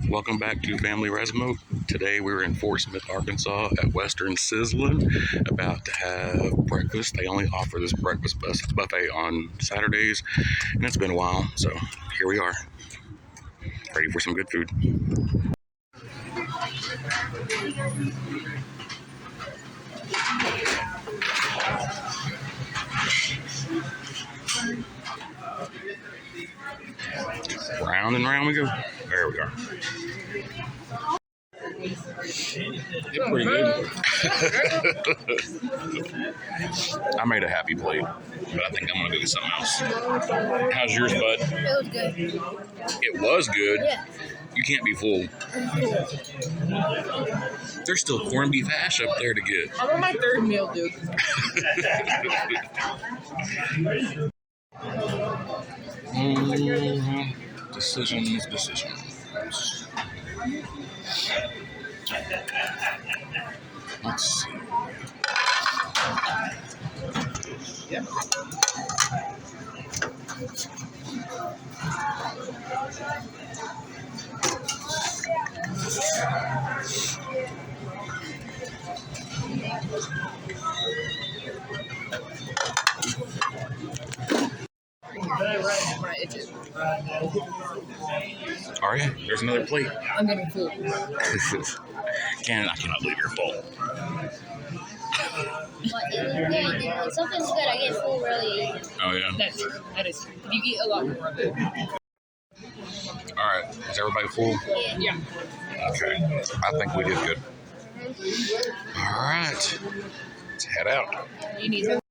Welcome back to Family Resmo. Today we're in Fort Smith, Arkansas at Western Sizzlin, about to have breakfast. They only offer this breakfast buffet on Saturdays, and it's been a while, so here we are, ready for some good food. Round and round we go. There we are. It's pretty good. I made a happy plate, but I think I'm gonna go get something else. How's yours, bud? It was good. It was good. Yeah. You can't be full. There's still corned beef hash up there to get. I'm on my third meal, dude. Decisions. Let's see. My itches. Are you? There's another plate. I'm getting full. I cannot believe you're full. But it was good. When something's good, I get full really easy. Oh, yeah? That's true. That is true. You eat a lot more of it. All right. Is everybody full? Yeah. Okay. I think we did good. All right. Let's head out. You need to.